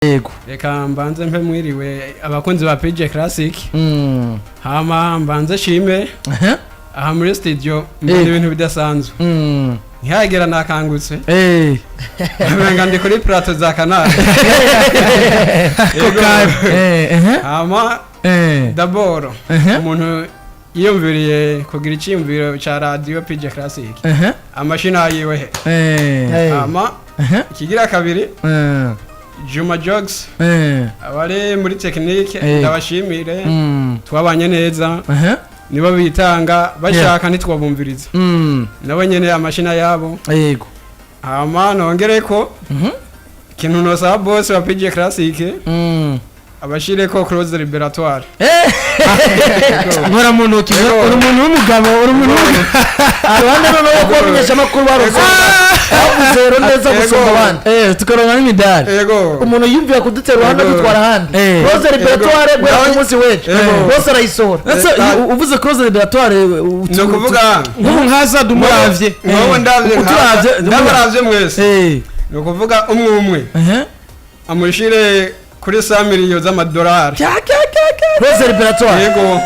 yego reka mbanze mpe mwiriwe abakunzi ba PJ Classic hama mbanze shime aha muri studio mbona ibintu bidasanzwe ntihagera nakangutse amenga ndi kuri plateau za Canal hama d'abord umuntu yiyumviriye kugira icyumviro cha radio PJ Classic amashina yiwe hama ikigira kabiri Juma Jogs abari muri technique ndabashimire twabanye neza nibo bitanga bashaka nitwabumviriza nabo nyene amashina yabo yego hama nongereko kintu nosaba boss wa PJ Classic abashireko Close Liberatoire nkora muntu kizo uri umuntu w'umugabo uri umuntu abandi no kumenyesha makuru baruko zero neza gusomba abandi tukorana n'imidari yego umuntu yumviye kudutera uruhande gutwara handi Close Liberatoire gwe umunsi weje bose arayisora uvuze Close Liberatoire no kuvuga nk'ubu nkaza dumuravye wowe ndabaravye mwese no kuvuga umwe amushire kuri 100 miliyoni z'amadolari Close Liberatoire yego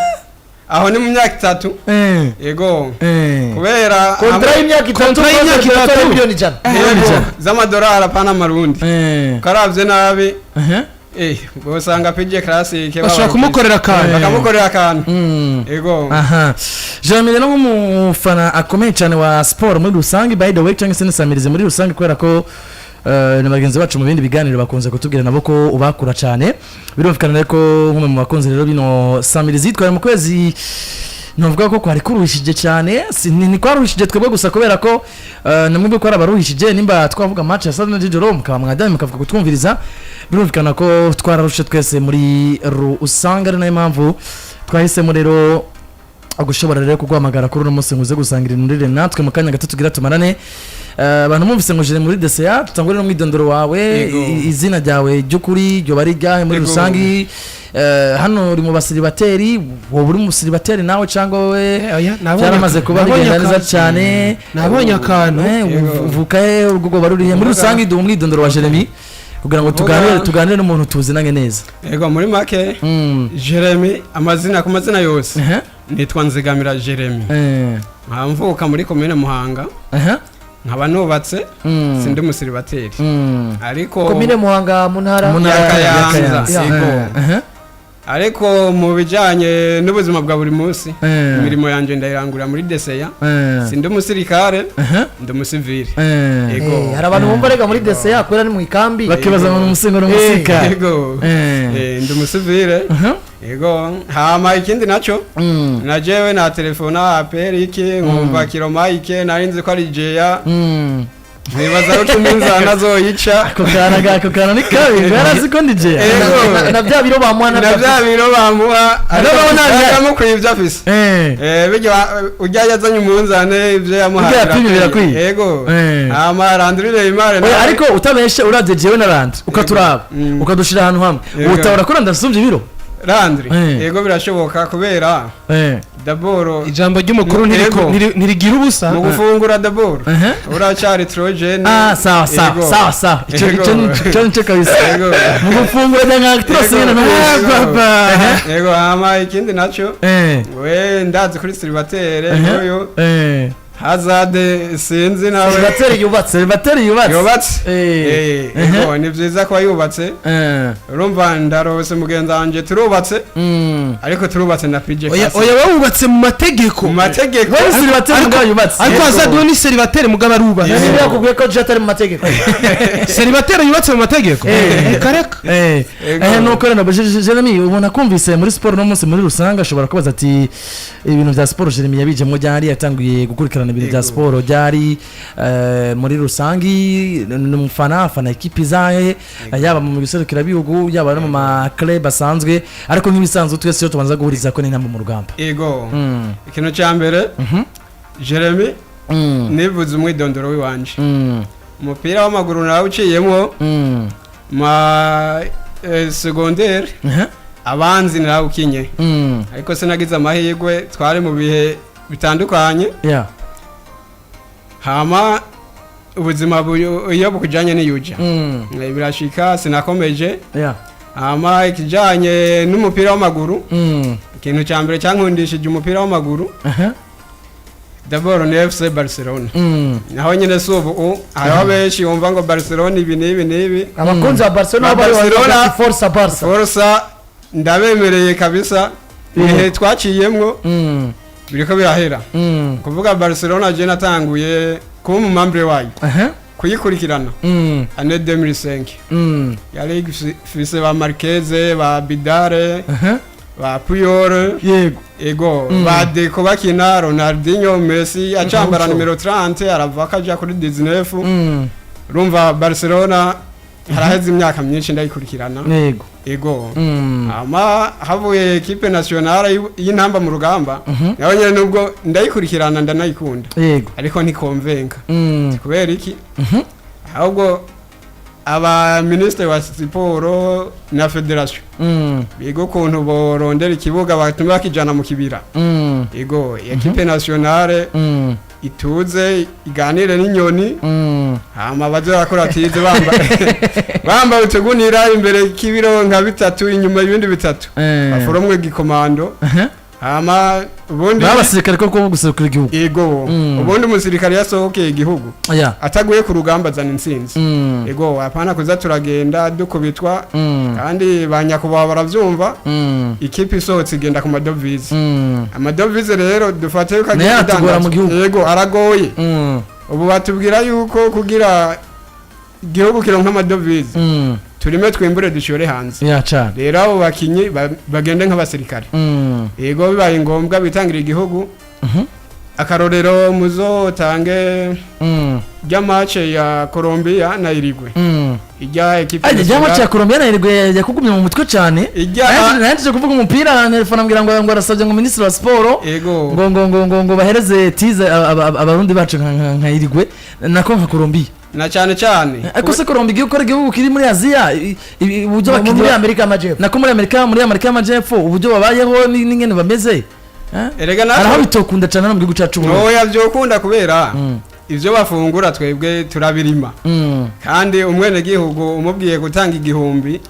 aho ni mu myaka 3 yego kubera kontra y'imyaka 3 miliyoni jana z'amadolari apana marundi karavye nabi bosanga PJ Classic bashaka kumukorera akantu bakamukorera akantu yego Jamile no mufana akomeye cyane wa sport muri rusange by the way cyangwa se nisamirize muri rusange kubera ko na bagenzi bacu mu bindi biganiro bakunze kutubwira nabo ko ubakura cyane birumvikana reko nkumwe mu bakunzi rero bino samirizi twari mu kwezi novuga ko kwari kuruhishije cyane ni kwaruhishije twebwe gusa kubera ko namwe ko arabaruhishije nimba twavuga match ya Saturday Jijoro mukaba mwadame mukavuga kutwumviriza birumvikana ko twararushe twese muri usanga ari nayo mpamvu twahisemo rero agushobora rero kugwamagara kuri uno munsi nguze gusangira inurire natwe mu kanya gato tugira tumarane abantu mumvise ngo jere muri DCA tutangure no mwidondoro wawe izina ryawe ryo kuri ryo bari ryahe muri rusangi hano uri mu basilibateri wowe uri mu basilibateri nawe cyangwa we cyaramaze kuba bigenda neza cyane nabonye akantu uvuka urwo baruriye muri rusangi du mwidondoro wa Jeremy kugira ngo tuganire n'umuntu tuzinanye neza yego muri make Jeremy amazina ku mazina yose nitwa Nzigamira Jeremy mvuka muri commune Muhanga nkaba nubatse sindi umusilibateri ariko commune Muhanga mu ntara ya Kayanza yego ariko mu bijanye n'ubuzima bwa buri munsi imirimo yanje ndayirangurira muri DCA sindi umusirikare ndi umusivili yego hari abantu bumva rega muri DCA akorera ni mu ikambi bakibaza mu musingoro musika yego ndi umusivili yego hama ikindi naco najewe na telefona apel iki nkumva kilomike narinzi ko ari jeya nibaza ko tuminzana zoyica ko kana ni kabi yarazi ko ndi jeya na bya biro bamuha ariko kwivya afise bijya ujya yazanye umunzane ivyo yamuhaye yego hama arandurire imare ariko utabeshe uravye jewe na rand ukaturaba ukadushira ahantu hamwe utabara ko ndasumvye ibiro Landry yego birashoboka kubera d'abord ijambo ry'umukuru ntirigira ubusa mu gufungura d'abord uracari trojene sawa icyo kabisa mu gufungura nka trosine na baba yego hama ikindi naco we ndazi kuri célibataire yoyo Hazade sinzi nawe bateri yubatse yego ni byiza ko yubatse urumva ndarose mugenza wanje turubatse ariko turubatse na PJ Classic oya wubatse mu mategeko bateri yubatse ariko Hazade ni célibataire mugaba ruba niba yakubwiye ko jatari mu mategeko célibataire yubatse mu mategeko kareka nuko rero Jeremy ubona kumvise muri sport no munsi muri rusanga ashobora kubaza ati ibintu bya sport Jeremy yabijemo ryari yatanguye gukurikirana ibintu bya sport ryari muri rusangi n'umufana equipe zaye yaba mu biserukira bihugu yaba no mu ma club asanzwe ariko nk'ibisanzwe twese yo tubanza guhuriza ko n'intamba mu rugamba yego ikintu cya mbere Jeremy nivuze umwidondoro w'iwanje umupira w'amaguru nawe uciyemo ma secondaire abanzi nawe ukinye ariko sinagize amahirwe twari mu bihe bitandukanye hama ubuzima iyo bukujanye n'iyuja birashika sinakomeje yeah ama ikijanye n'umupira w'amaguru ikintu cya mbere cyankundishije umupira w'amaguru d'abord ni FC Barcelona naho nyine subu hariho benshi bumva ngo Barcelona ibi n'ibi abakunzi ba Barcelona bari Forza Barca Forza ndabemereye kabisa ihe twaciyemwo biriko birahera kuvuga Barcelona je natanguye kuba mu membre wayo kuyikurikirana ane 2005 yari fise ba Marquez ba Bidare ba Puyol ego ba Deco bakina Ronaldinho Messi acambara numero 30 arava kaja kuri 19 urumva Barcelona haraheze imyaka myinshi ndayikurikirana ego ama havuye equipe nationale y'intamba mu rugamba naho nyene nubwo ndayikurikirana ndanayikunda ariko ntikonvenka kubera iki ahubwo aba ministre wa siporo na federation bigo kuntu borondera ikibuga batuma bakijana mu kibira ego equipe nationale ituze iganire n'inyoni hama bazorakora tize bamba utegunira imbere kibiro nka bitatu inyuma ibindi bitatu aforomwe gikomando hama ubundi abasirikare ko guserukira igihugu ego ubundi umusirikare yasohokeye igihugu ataguye ku rugamba zana insinzi ego apana kuza turagenda dukubitwa kandi banyakubaha baravyumva ikipe isohotse igenda ku madovize amadovize rero dufate yuko ego aragoye ubu batubwira yuko kugira igihugu kironka amadovize turime twimbure dushore hanze rero abo bakinyi bagende nk'abasirikare yego bibaye ngombwa bitangira igihugu akarorero muzotange rya match ya Colombia na Uruguay ijya equipe ajya match ya Colombia na Uruguay yakugumye mu mutwe cyane nanjye kuvuga umupira telefone ambwira ngo arasabye ngo ministre wa sport ngo bahereze tize abarundi bacu nka Uruguay nako nka Colombia na cyane ariko se Colombia igiye gukora igihugu kiri muri Aziya uburyo bakiri muri Amerika y'Amajyepfo nako muri Amerika y'Amajyepfo uburyo babayeho n'ingene bameze erega natwe araho bitokunda cyane no mu gihugu cyacu oya byokunda kubera ivyo bafungura twebwe turabirima kandi umwene gihugu umubwiye gutanga igihumbi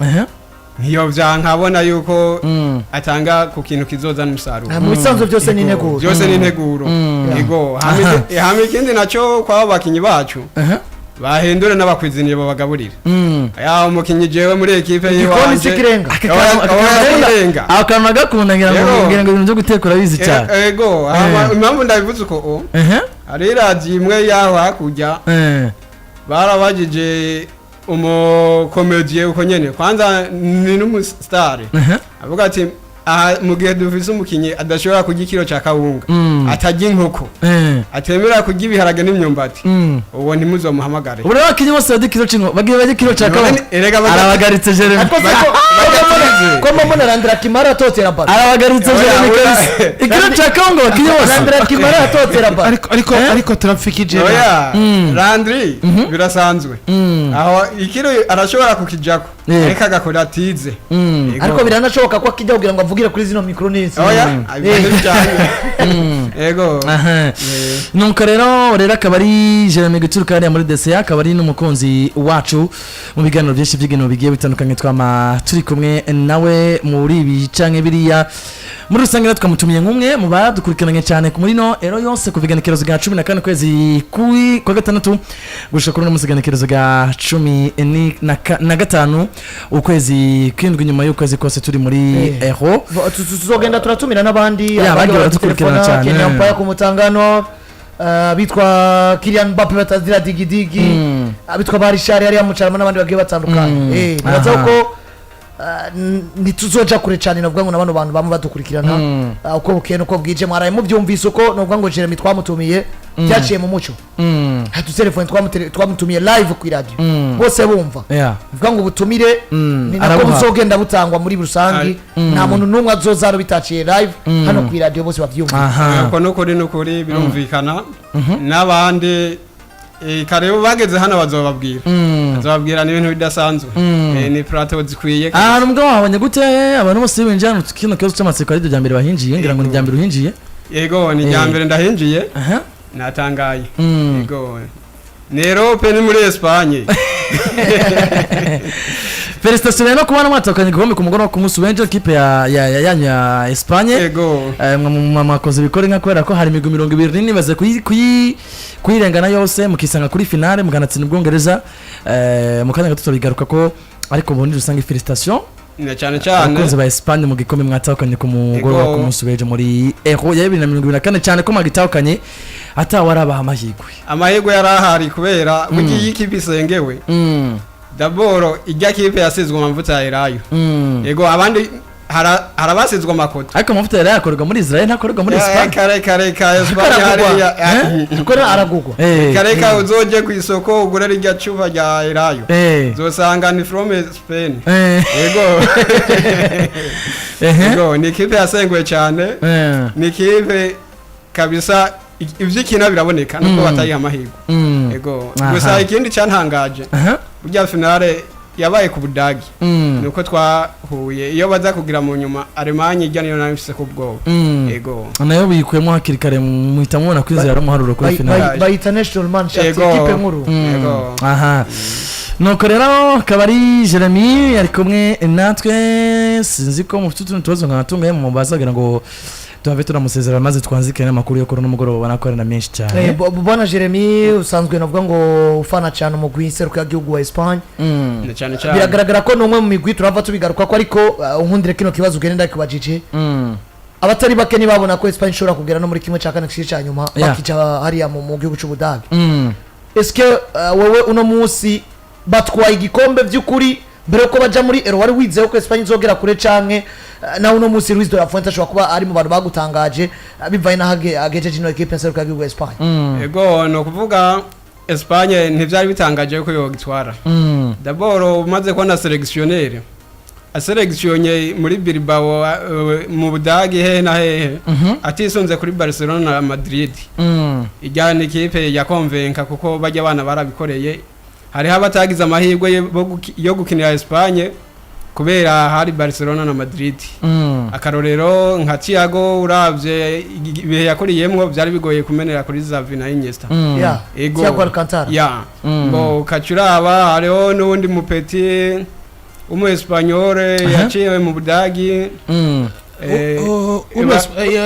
nkiyo vyankabona yuko atanga ku kintu kizozana umusaruro mu bisanzwe byose ni integuro yego hame ikindi naco kwa bakinyi bacu bahindure n'abakwiziniye babagaburira ya umukinyi jewe muri equipe yiwanje akana gakunda ngira ngo ibintu byo gutekura bizi cyane ego impamvu ndabivuze uko ari radio imwe yaho hakujya barabajije umukomedie uko nyene kwanza ni n'umustar avuga ati mu gihe dufise umukinyi adashobora kurya ikiro cya kawunga atajya inkoko atemera kurya ibiharage n'imyumbati uwo ntimuzomuhamagare ubwo abakinyi bose bajya ikiro cy'inko bagiye bajya ikiro cya kawunga arabagaritse Jeremy ko mbona Randra Kimara atotera ball arabagaritse Jeremy ikiro cya kawunga bakinyi bose Randra Kimara atotera ball ariko turafikije Randri birasanzwe aho ikiro arashobora kukijako ariko agakora tize ariko biranashoboka ko akijya kugira ngo avugira kuri zino micro nisi ego nuko rero akaba ari Jeremy Guturuka ari muri DCA akaba ari n'umukunzi wacu mu biganiro byinshi by'igino bigiye bitandukanye twama turi kumwe nawe muri ibi canke biriya muri rusange twamutumiye nk'umwe mu badukurikiranye cyane ku murino ero yose kuviganekerezo ga 14 kwezi kwa gatandatu gushika kuri n'umusiganekerezo ga 15 ukwezi kwindwi nyuma y'ukwezi kose turi muri ero tuzogenda turatumira n'abandi abandi baradukurikirana cyane Kenya mpaya ku mutangano bitwa Kylian Mbappe batazira digidigi bitwa Barishari ari yamucarama n'abandi bagiye batandukanye nazo ko nituzoja kure cyane navuga ngo nabano bantu bamwe badukurikirana uko bukeye uko bwije mwaraye mu byumvise uko navuga ngo Jeremy twamutumiye cyaciye mu muco hatu telefone twamutumiye live ku radio bose bumva navuga ngo butumire ni nako buzogenda butangwa muri rusangi nta muntu numwe azozaro bitaciye live hano ku radio bose bavyumva ko nukuri birumvikana n'abandi karebo bageze hano bazobabwira n'ibintu bidasanzwe ni plateau zikwiye nubwo wabonye gute abantu bose binjira kino kibazo cy'amatsiko ari ryo mbere bahinjiye ngira ngo ni mbere uhinjiye yego ni mbere ndahinjiye natangaye yego ni Europe ni muri Espagne. Felicitation rero kubana mwatokanye igikombe ku mugoroba ku munsi w'ejo kipe ya Espagne. Yego. Mwakoze bikore nka kubera ko hari imigwi 20 baze kuyirengana yose mukisanga kuri finale muganatsinda Ubwongereza. Mukanya gato bigaruka ko ariko bundi rusange Felicitation. Na cyane cyane abakunzi ba Espagne mu gikombe mwatokanye ku mugoroba ku munsi w'ejo muri Euro ya 2024 cyane ko mwagitokanye atawarabaha amahirwe yarahari kubera bugiye ikibisengewe. Daboro ijya kipe yasizwe amavuta ya Elayo. Yego abandi harabasizwe amakoto. Ariko amavuta ya Elayo akorwa muri Israel ntakorwa muri Spain. Kare Espagne hariya. Akora aragugwa. Kare uzoje ku isoko ugura rijya cuba rya Elayo. Zosanga ni from Spain. Yego ni kipe yasenguwe cyane. Ni kipe kabisa ivyikina biraboneka nuko batayi amahirwe. Yego gusa ikindi cyantangaje. Burya finale yabaye ku Budagi. Nuko twahuye iyo baza kugira mu nyuma Alemanya ijya niyo nabifise ku bwoba. Yego nayo bikwemo hakiri kare muhita mubona kwizera muharuro kuri finale by international man chat ikipe nkuru. Yego nuko rero kabari Jeremy ari kumwe natwe sinzi ko mufite utuntu tubazo nkatunga mu bazagira ngo tuave turamusezera maze twanzike n'amakuru yo korona mugoroba banakorana menshi cyane. Bwana Jeremy usanzwe navuga ngo ufana cyane mu gwiseruka y'igihugu wa Espagne. Cyane cyane biragaragara ko numwe mu migwi turava tubigaruka ko ariko unkundire kino kibazo ugenda kubajije. Abatari bake ni babona ko Espagne ishobora kugera no muri kimwe cya kane cya nyuma bakica hariya mu gihugu cy'Ubudage. Est-ce que wewe uno munsi batwaye igikombe by'ukuri mbere ko baja muri Euro wari wizeho ko Espagne izogera kure canke na uno munsi Luis de la Fuente ashobora kuba ari mu bantu bagutangaje bivaye na agejeje no equipe nseruka y'igihugu Espagne. Yego no kuvuga Espagne ntivyari bitangaje ko yogitwara. D'abord umaze ko na sélectionnaire aselectionye muri Bilbao mu Budage he na he atisunze kuri Barcelona na Madrid. Ijyana equipe ya convenka kuko bajya abana barabikoreye. Hari habatagize amahirwe yo gukinira Espagne kubera hari Barcelona na Madrid. Akarorero nka Thiago uravye ibihe yakoriyemwo byari bigoye kumenera kuri Xavi na Iniesta. Thiago Alcantara. Bo kacuraba hariho n'undi mupeti umu Espanyol yaciye mu Budagi.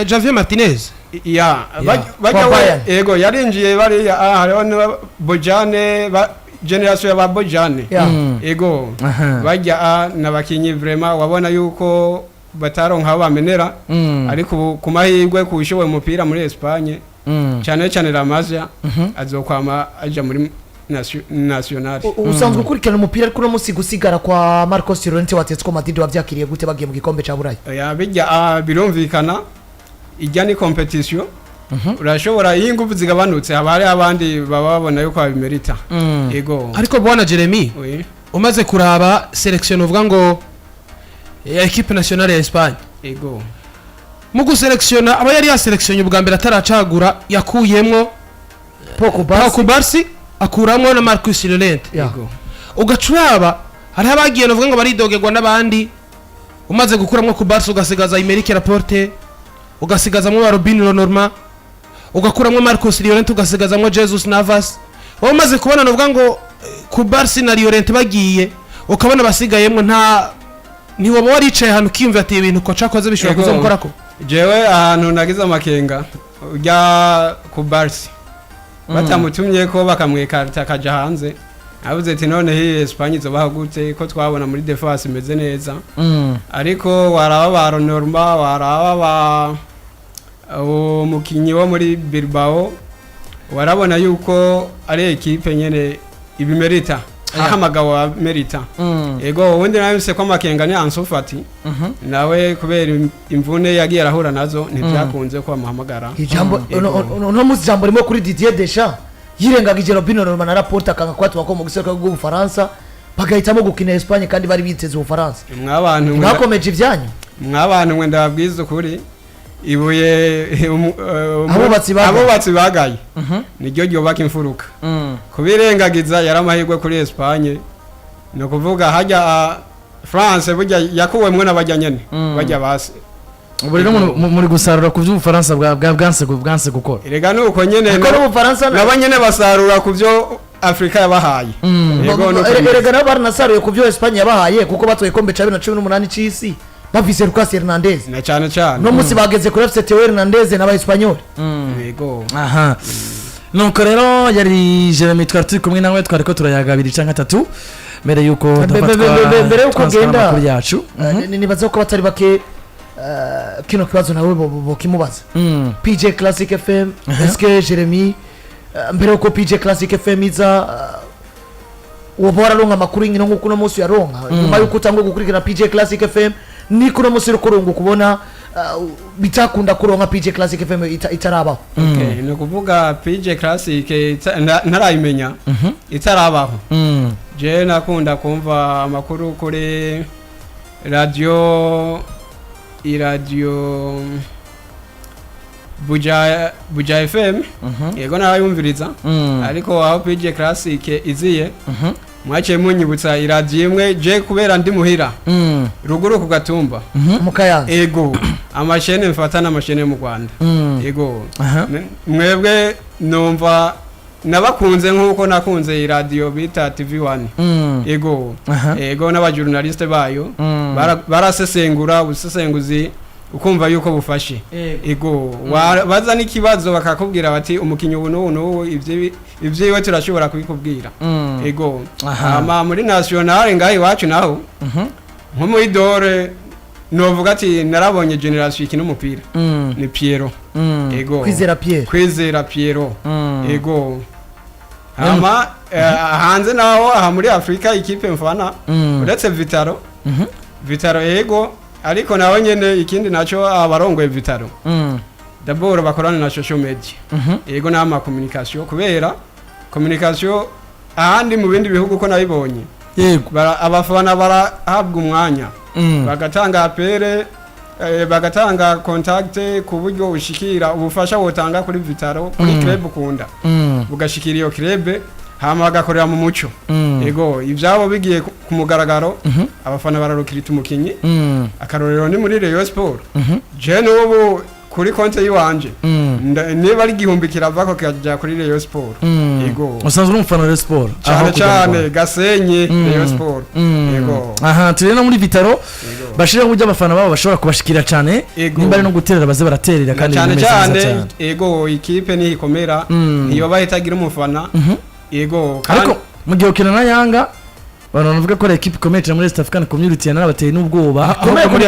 Javier Martinez. Ego yarinjiye bari hariho Bojane generation ya Bojane. Ego bajya nabakinyi vraiment wabona yuko bataronka abo bamenera ariko ku mahirwe kushoboye umupira muri Espagne cyane La Masia azokwama aja muri national. Usanzwe ukurikirana umupira ariko no musigusigara kwa Marcos Llorente wa Atletico Madrid wavyakiriye gute bagiye mu gikombe ca Burayi? Bijya birumvikana ijya ni competition. Urashobora iyi nguvu zigabanutse abari abandi baba babona yuko babimerita. Yego ariko bwana Jeremy umaze kuraba selection uvuga ngo ya equipe nationale ya Espagne. Yego mu guselektiona aba yari yaselektionye ubwa mbere ataracagura yakuyemwo Pau Barsi akuramwo na Marcus Llorente. Yego ugacuraba hari abagiye no vuga ngo baridogerwa n'abandi umaze gukuramwo ku Barsi ugasigaza Aymeric Laporte ugasigazamwo Robin Norma ugakuramwo Marcus Llorente ugasigazamwo Jesus Navas. Umaze kubona no vuga ngo ku Barsi na Llorente bagiye ukabona basigayemwo ni wowe waricaye hano kimva ati ibintu ko cakoze bishobora kuzomukora ko. Jewe ahantu nagize amakenga ujya ku Barsi batamutumye ko bakamwekarita kaja hanze avuze ati none hi Espagne izobaho gute ko twabona muri defense imeze neza. Ariko waraba ba Norma waraba umukinyi wo muri Bilbao warabona yuko ari equipe nyene ibimerita ahamagawe wa merita. Ego wundi nabise ko amakenga ni Ansu Fati nawe kubera imvune yagiye arahura nazo ntibyakunze ko amuhamagara. Ijambo no muzi jambo rimwe kuri Didier Deschamps yirengagije Robin Norman na Laporte akanga kwatwa ko mu gisoko bw'Ubufaransa bagahitamo gukina Espagne kandi bari biteze Ubufaransa. Mwabantu mwakomeje ivyanyu mwabantu mwenda babwiza ukuri ibuye abubatsi bagaye niryo ryobaka imfuruka kubirengagiza yaramahirwe kuri Espagne no kuvuga hajya France burya yakuwemwe n'abajya nyene bajya base ubu rero muri gusarura ku by'Ubufaransa bwanse gukora erega nuko nyene n'Ubufaransa n'abanyene basarura ku byo Afrika yabahaye yego no erega nabo baranasaruye ku byo Espagne yabahaye kuko batoye ikombe ca 2018 c'isi bavise Lucas Hernandez na cyane cyane no musi bageze kuri FC Theo Hernandez n'aba Espanyol yego aha nuko rero yari Jeremy twari turi kumwe nawe twari ko turayaga 2 canke 3 mbere yuko mbere yuko genda kuri yacu nibaza ko batari bake kino kibazo nawe bokimubaza PJ Classic FM eske Jeremy mbere yuko PJ Classic FM iza uba wararonka amakuru y'inkino nk'uko uno munsi yaronka nyuma yuko utangwe gukurikira PJ Classic FM ni kuno munsi uri kurunga kubona bitakunda kuronka PJ Classic FM itarabaho ni ukuvuga PJ Classic ntarayimenya itarabaho je nakunda kumva amakuru kuri radio Buja FM yego narayumviriza ariko aho PJ Classic iziye mwaciye munyibutsa iradiyo imwe je kubera ndi muhira ruguru ku Gatumba mu Kayanza ego amashene mfata n'amashene mu Rwanda ego mwebwe numva nabakunze nkuko nakunze iradiyo bita TV1 ego n'abajournaliste bayo barasesengura ubusesenguzi ukumva yuko bufashe ego baza n'ikibazo bakakubwira bati umukinyi ubu n'ubu ivyiwe turashobora kubikubwira ego ama muri national ngaho iwacu naho nko mu idore novuga ati narabonye generation ikina umupira ni Piero ego kwizera Piero ego ama hanze naho aha muri Afrika ikipe mfana uretse Vitaro ego ariko nawe nyene ikindi naco abarongoye Vitaro d'abord bakorana na social media yego n'ama communication kubera communication ahandi mu bindi bihugu ko nabibonye yego abafana barahabwa umwanya bagatanga apere bagatanga contact ku buryo ushikira ubufasha wotanga kuri Vitaro kuri club ukunda bugashikira iyo club hama bagakorera mu muco yego ivyabo bigiye ku mugaragaro abafana bararukirita umukinyi akarorero ni muri Rayon Sport je n'ubu kuri konte yiwanje niba ari igihumbi kirava kajya kuri Rayon Sport yego usanzwe umufana wa Rayon Sport cyane Gasenyi Rayon Sport yego aha turi no muri Vitaro bashira uburyo abafana babo bashobora kubashikira cyane nimba ari no guterera baze baraterera kandi cyane yego ikipe ni ikomera niyo bahitagira umufana yego ariko mu gihe ukina na Yanga banavuga ko equipe ikomeye muri East African Community yanabateye n'ubwoba muri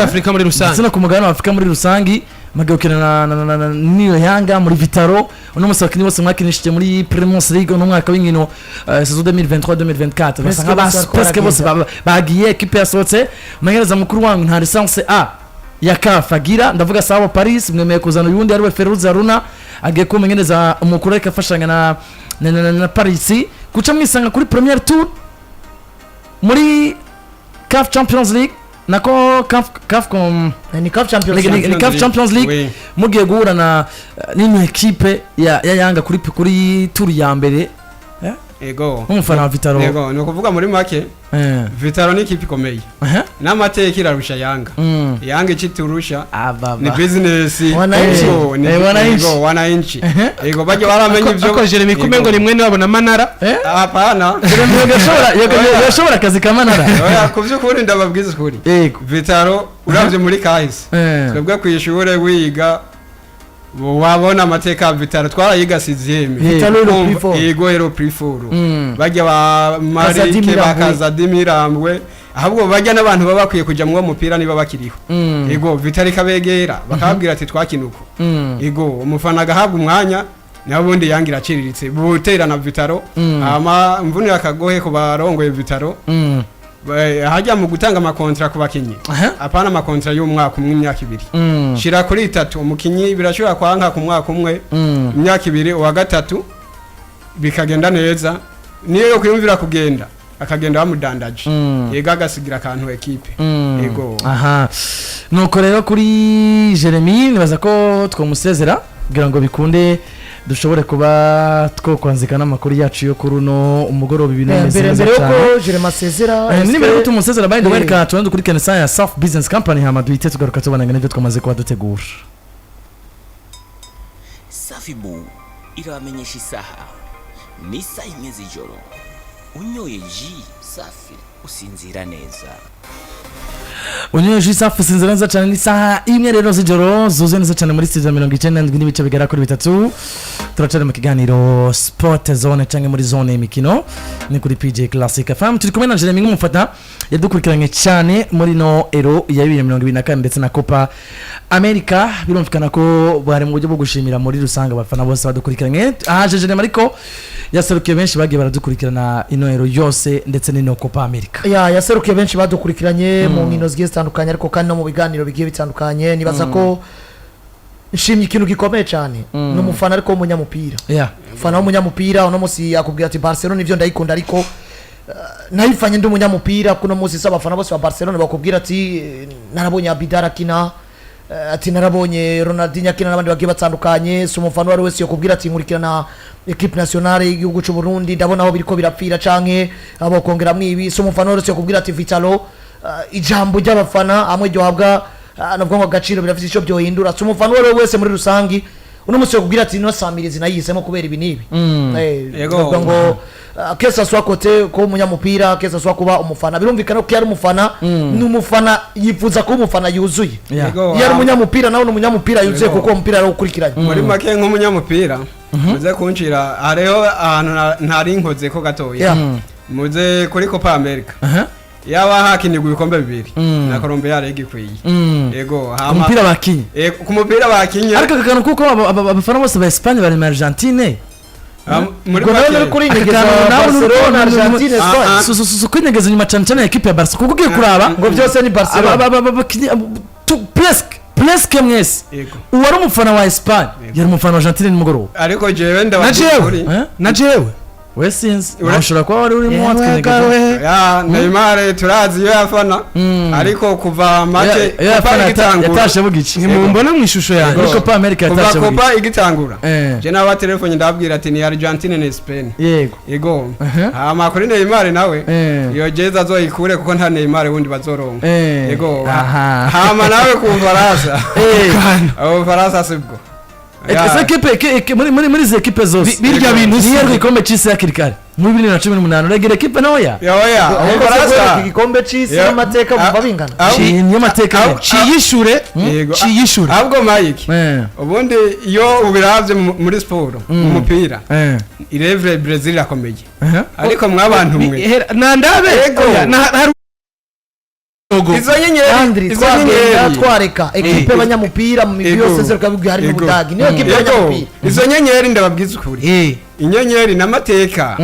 Afrika muri rusangi sina ku mugabane wa Afrika muri rusangi magukina na niyo Yanga muri Vitaro uno musakini bose mwakinishije muri Premier League no mwaka w'inkino saison 2023-2024 basanga basque bose bagiye equipe yasohotse umenyereza mukuru wangu nta licence A ya CAF agira ndavuga sawa Paris mwemeye kuzana uyundi ari we Feruza Runa agiye kumenyereza umukuru reka afashanya na Paris kuca mwisanga kuri Premier Tour muri CAF Champions League nako CAF ni CAF Champions League mugiye guhura na n'ino equipe ya Yanga kuri tour ya mbere ego umufana wa Vitaro ego no kuvuga muri make Vitaro ni ikipe ikomeye n'amateka irarusha Yanga Yanga ikiturusha ni business wananchi ego baje baramenye ivyo ko Jeremy kumengo ni mwene wabo na Manara hapana yashobora kazi ka Manara oya kuvyukuri ndababwiza ukuri Vitaro uravye muri kahise twebwe kwishura wiga wabona amateka Vitaro twarayiga sizeme yego hero preforo bajya ba Marike bakaza Dimirambwe ahubwo bajya n'abantu baba bakwiye kuja mu mupira niba bakiriho yego Vitaro kabegera bakabwira ati twakinuko yego umufana agahabwa umwanya nabundi yangira aciriritse buterana Vitaro ama mvunira akagohe ku barongoye Vitaro hajya mu gutanga amakontra ku bakinyi apana amakontra y'umwaka umwe imyaka ibiri shira kuri 3 umukinyi birashobora kwanka ku mwaka umwe imyaka ibiri wa gatatu bikagenda neza niyo yo kuyumvira kugenda akagenda bamudandaje yega agasigira akantu equipe yego aha nuko rero kuri Jeremy nibaza ko twomusezera kugira ngo bikunde dushobore kuba twokwanzika n'amakuru yacu yo kuri no umugoroba ibintu mbere yuko Jeremy asezera nimero yo tumusezera by the way ka tundi kuri Kenesa ya South Business Company hamadu ite tugaruka tubana ngene byo twamaze kuba dutegura Safibu iramenyesha isaha ni isaha imwe z'ijoro unyoye ji safi usinzira neza. unyoye ji safi usinzira neza cyane n'isaha imwe rero z'ijoro zuzuye neza cyane muri studio 97 n'ibice bigera kuri 3 turacana mu kiganiro sport zone cyangwa muri zone y'imikino ni kuri PJ Classic FM turi kumwe na Jeremy nk'umufata yadukurikiranye cyane muri no ero ya 2024 ndetse na Copa America birumvikana ko bari mu buryo bwo gushimira muri rusanga abafana bose badukurikiranye ahaje Jeremy ariko yaserukiye benshi bagiye baradukurikirana ino ero yose ndetse n'ino Copa America yaserukiye benshi badukurikiranye mu nkino zigiye zitandukanye ariko kandi no mu biganiro bigiye bitandukanye nibaza ko nshimye ikintu gikomeye cyane n'umufana ariko w'umunyamupira umufana w'umunyamupira uno munsi yakubwira ati Barcelona ivyo ndayikunda ariko nayifanye ndi umunyamupira kuno munsi saba abafana bose ba Barcelona bakubwira ati narabonye Abidal akina ati narabonye Ronaldinho akina n'abandi bagiye batandukanye so umufana wari wese yakubwira ati nkurikirana equipe nationale y'igihugu cy'u Burundi ndabona aho biriko birapfira canke abo kongera mwibi so umufana wari wese yakubwira ati Vitalo ijambo ry'abafana amwe ryohabwa navuga ngo agaciro birafite icyo byohindura so umufana wari wese muri rusangi uno munsi yakubwira ati no samirizi nayihisemo kubera ibi nibi yego ngo kesa swa kote ko umunyamupira kesa swa kuba umufana birumvikana ko yari umufana n'umufana yifuza ko umufana yuzuye yari umunyamupira nawe n'umunyamupira yuzuye kuko umupira ari ukurikiranye muri make nk'umunyamupira muze kunshira hariho ahantu ntari nkoze ko gatoya muze kuri Copa America yaba hakinirwa ibikombe bibiri na Colombia yari igikwiye yego hama umupira bakinye ku mupira bakinye ariko kakano kuko abafana bose ba Espagne bari mu Argentine muri make kuri nyegeza Barcelona Argentine so kwinyegeza nyuma cyane cyane equipe ya Barca kuko ugiye kuraba ngo byose ni Barcelona presque mwese uwari umufana wa Espagne yari umufana wa Argentine nimugoroba ariko jewe ndabakuri na jewe we sinzi urashobora kuba wari uri mu ya Neymar turazi yo yafana ariko kuva make yatashe bugici ntimumbona mu ishusho yanjye ariko Copa America yatashe bugici Copa igitangura je nawe telefone ndabwira ati ni Argentine na Spain yego hama kuri Neymar nawe iyo jeza zoyikure kuko nta Neymar wundi bazoronka yego hama nawe ku Faransa abo Faransa sibwo ese equipe muri ze equipe zose birya bintu niyo igikombe cy'isi ya kirikari mu 2018 regera equipe naoya Faransa igikombe cy'isi amateka bumva bingana niyo mateka ciyishure ahubwo Mike ubundi iyo ubiravye muri sport umupira irevre Brazil akomeye ariko mwabantu mwe nandabe izo nyenyeri twareka equipe y'abanyamupira mu migwi yose zeruka bigwi hari n'ubudagi niyo equipe y'abanyamupira izo nyenyeri ndababwiza ukuri inyenyeri n'amateka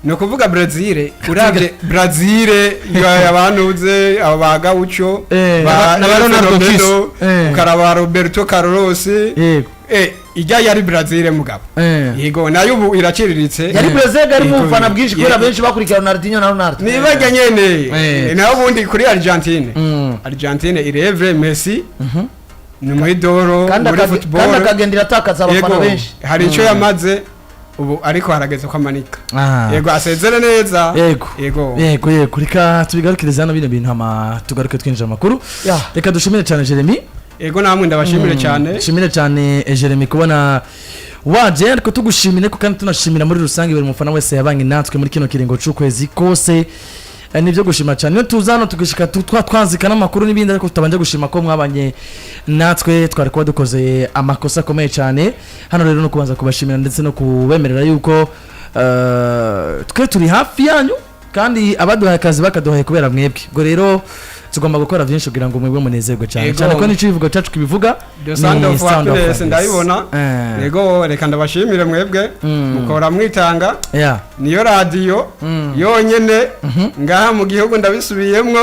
no kuvuga Brazil uravye Brazil yabanuze abo bagaucho na Ronaldo ukaraba Roberto Carlos ijya yari Brazil mugabo yego nayo ubu iraciriritse yari Brazil ari mu fana bwinshi kubera benshi bakurikira Ronaldinho na Ronaldo nibajya nyene naho bundi kuri Argentine irevre Messi ni muidoro muri football kandi akagendera atakaza abafana benshi hari ico yamaze ubu ariko harageze ko amanika yego asezere neza yego kurika tubigarukiriza hano bino bintu hama tugaruke twinjira amakuru reka dushimire cyane Jeremy ego namwe ndabashimire cyane shimire cyane Jeremy kubona waje ariko tugushimire ko kandi tunashimira muri rusange buri mufana wese yabanye natwe muri kino kiringo cy'ukwezi kose nibyo gushima cyane tuzano tugishika twazikana amakuru n'ibindi ariko tutabanje gushima ko mwabanye natwe twari kuba dukoze amakosa akomeye cyane hano rero no kubanza kubashimira ndetse no kubemerera yuko twe turi hafi yanyu kandi abaduhaye akazi bakaduhaye kubera mwebwe ubwo rero tugomba gukora byinshi kugira ngo mwebwe munezerwe cyane cyane ko nico bivuga cyacu kibivuga the sound of happiness ndayibona yego reka ndabashimire mwebwe mukora mwitanga niyo radio yonyene ngaha mu gihugu ndabisubiyemwo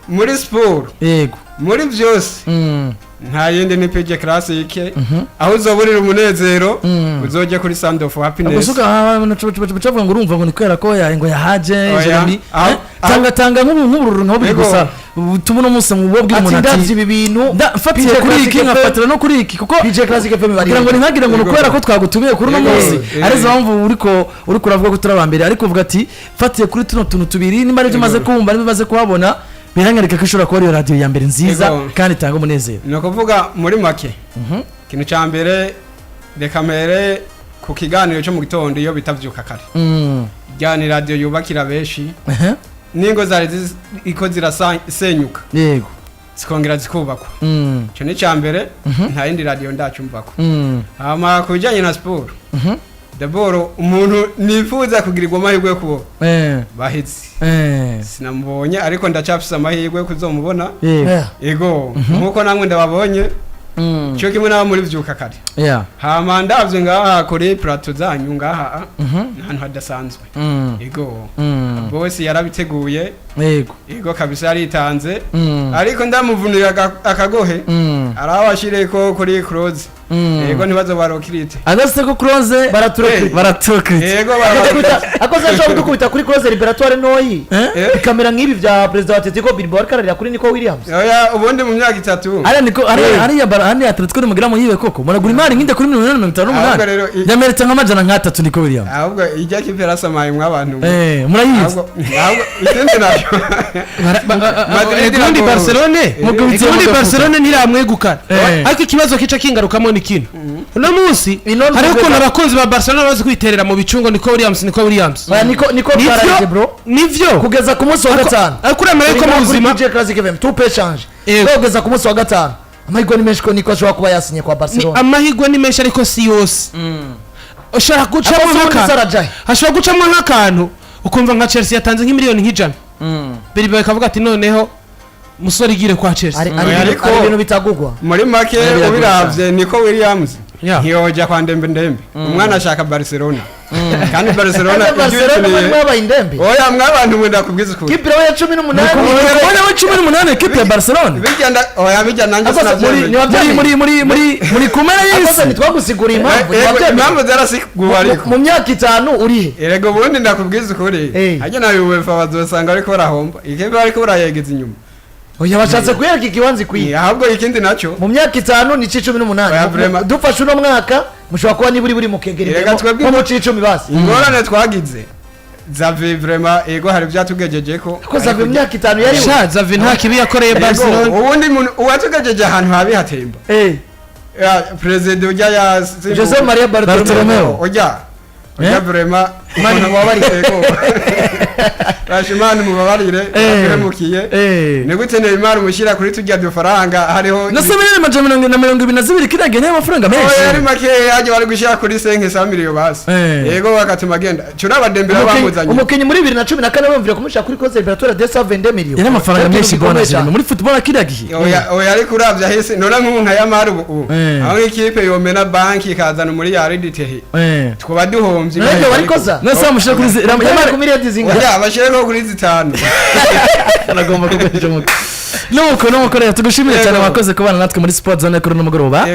muri sport yego muri byose nta yindi ni PJ Classic aho uzoburira umunezero uzoje kuri sound of happiness gusuka bacavuga ngo urumva ngo nikwera ko ngo yahaje Jeremy tanga nk'ubururu nko biri gusa tubona umunsi mu bwo bw'umuntu ati ndavye ibi bintu mfatiye kuri iki nkafatira no kuri iki kuko PJ Classic FM bari ngo ntihagira ngo nukwera ko twagutumiye kuri uno munsi arizo mpamvu uriko uravuga ko turabambere ariko uvuga ati mfatiye kuri tuno tuntu tubiri nimba ari maze kumva nibaze kuhabona birangarika ko ishobora kuba ari radio ya mbere nziza kandi tanga umunezero no kuvuga muri make kintu ca mbere de kamere ku kiganiro cyo mu gitondo iyo bitavyuka kare rya ni radio yubakira benshi ningo zari iko zirasenyuka yego zikongera zikubakwa cyo ni cyambere nta yindi radio ndacyumvako hama kujanye na sport d'abord umuntu nifuza kugirirwa amahirwe yo kubo bahizi sinamubonye ariko ndacafise amahirwe yo kuzomubona yego nkuko namwe ndababonye cyo kimwe n'aba muri vyuka kare hama ndavye ngaha kuri plateau zanyu ngaha ahantu hadasanzwe yego bose yarabiteguye yego kabisa yaritanze ariko ndamuvunira akagohe arabashireko kuri close yego ntibazo barokirite agase ko close baraturokirite yego akoze ashobora kudukubita kuri close liberatoire noyi ikamera nk'ibi vya president wa Atletico Bilbao kararira kuri Nico Williams oya ubundi mu myaka 3 ari niko ari Atletico de mugira mu yiwe koko muragura imari nkinde kuri 158 yameretse nk'amajana nk'atatu Nico Williams ahubwo ijya kipe rasamaye mw'abantu murayizi ahubwo ikindi nacyo Madrid Barcelone ntiramwegukana ariko ikibazo kica kingarukamo ni kino uno munsi hariko n'abakunzi ba Barcelona bazi kwiterera mu bicungo Nico Williams niko baraje bro nivyo kugeza ku munsi wa gatanu ariko uramenya ko mu buzima DJ Classic FM tout peut changer kugeza ku munsi wa gatanu amahirwe ni menshi ko Nico ashobora kuba yasinye kwa Barcelona amahirwe ni menshi ariko si yose ushobora gucamo nk'akantu hashobora gucamo nk'akantu ukumva nka Chelsea yatanze nk'imiliyoni nk'ijana Bilbao ikavuga ati noneho musore igire kwa Chelsea ariko ibintu bitagugwa muri make ubiravye Nico Williams ntiyoja kwa ndembe umwana ashaka Barcelona kandi Barcelona bari indembe oya mwabantu mwenda kubwiza ukuri kipe ya 18 oya we 18 kipe ya Barcelona bijyanda oya bijyana nanjye muri kumera yisi yisi ntitwagusigura impamvu zarasiguwa ariko mu myaka 5 urihe erego bundi ndakubwiza ukuri hajya nawe UEFA bazosanga ariko barahomba ikipe ariko barayegeza inyuma oya bashatse kuyereka ikibanzi kwiye ahubwo ikindi naco mu myaka 5 ni 18 dufashe uno mwaka mushobora kuba niburi buri mukegereye mu 10 basi ingorane twagize Xavi vraiment ego hari byatugejeje ko Xavi mu myaka 5 yari Xavi nta kibi yakoreye Barcelona ubundi uwatugejeje ahantu habi hatemba president ujya ya Jose Maria Bartomeu ujya vraiment mani mubabarire ego Rashimani mubabarire akemukiye ne gute Neymar mushira kuri tujya dufaranga hariho nasebere majana 122 kiragene amafaranga menshi oya make yaje bari gushira kuri 500 million basi yego bakatuma genda cura badembera bamuzanye umukinyi muri 2014 bamvira kumushira kuri cause liberatoire de 122 million yana amafaranga menshi bonus muri football kiragiye oya ariko uravya hese nona nk'umuntu yamara ubu aho ikipe yomena banki ikazana muri ya reditehe twoba duhomvye none bari koza nasa mushira kuri yamara ku miliyoni zinga oya bashireko kuri 5 anagomba kubeje mu nuko rero tugushimire cyane wakoze kubana natwe muri Sport Zone kuri n'umugoroba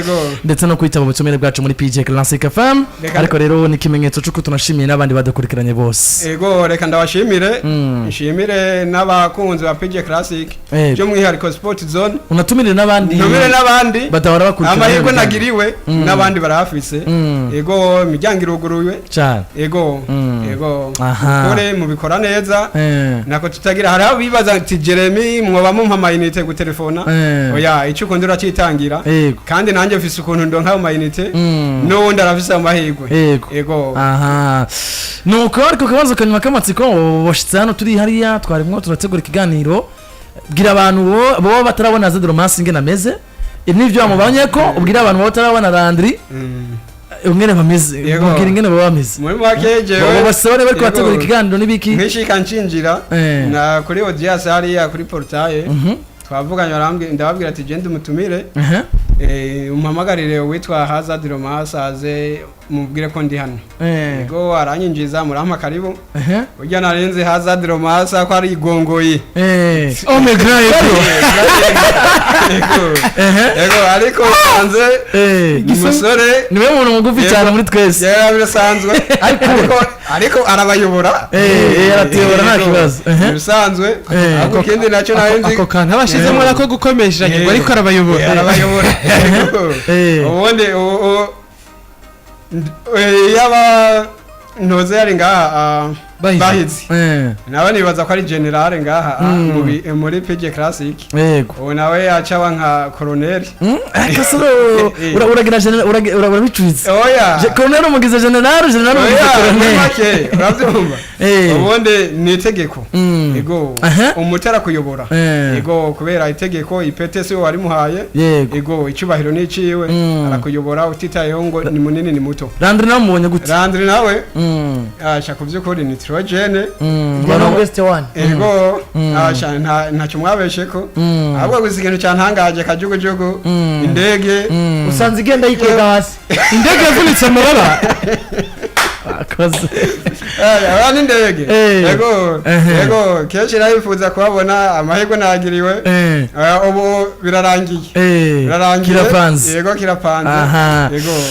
ndetse no kwitaba mu tumere bwacu muri PJ Classic FM ariko rero ni kimenyetso cyuko tunashimiye n'abandi badukurikiranye bose ego reka ndabashimire nshimire n'abakunzi ba PJ Classic byo mwihariko Sport Zone unatumire n'abandi badahora bakurikirana amahirwe nagiriwe n'abandi barahafise ego imiryango iruguruwe cyane ego kore mubikora neza nako tutagira hari abibaza ati Jeremy mwoba mumpa amayinite ku telefona oya icyo ukundura citangira kandi nanjye mfise ukuntu ndonka amayinite n'ubundi arafise amahirwe ego nuko ariko kabazo kanyuma kamatsiko boshitse hano turi hariya twarimwo turategura ikiganiro bwira abantu bo batarabona Zedro Masinge nameze nivyo amubanye ko ubwira abantu bo batarabona Landry umwene bameze ubwira ingene baba bameze muri makeje bo basore bari kwategura ikiganiro nibiki nkishika nshinjira na kuri audience hariya kuri portail twavuganye barambye ndababwira ati je ndumutumire umpamagarire witwa Hazard Romas aze mubwire ko ndi hano ego aranyinjiza murampa karibu ujya narenze Hazard Romas ko ari igongoye omega ego ariko sanze umusore niwe muntu mugufi cyane muri twese yari birasanzwe ariko arabayobora aratuyobora nta kibazo bisanzwe ako kindi nacyo narenze ako kantu abashizemo nako gukomeshanya ariko arabayobora ubundi yaba ntoze yari ngaha bahizi Eh, nawe nibaza ko ari generale ngaha muri PG Classic yego ubu nawe yacawa nka colonel kasoro uragira urabicuritse oya colonel umugize general umugize oya colonel make urabyumva Eh. ubundi ni itegeko ego Aha. umutera kuyobora Eh. ego kubera itegeko ipete si we warimuhaye yego ego icyubahiro ni iciwe arakuyobora utitayeho ngo ni munini ni muto Landry nawe mubonye gute Landry nawe Mm. asha kuvyukuri ni nitrogene Indiana West 1 ego asha ntacyo mwabesheko ahubwo gusa ikintu cyantangaje kajugujugu indege usanze igenda yikwega hasi indege yavunitse amababa akoze abana indege Eh. ego Ehe. ego kenshi nayifuza kuhabona amahirwe nagiriwe ubu birarangiye birarangiye kirapanze yego kirapanze Aha. yego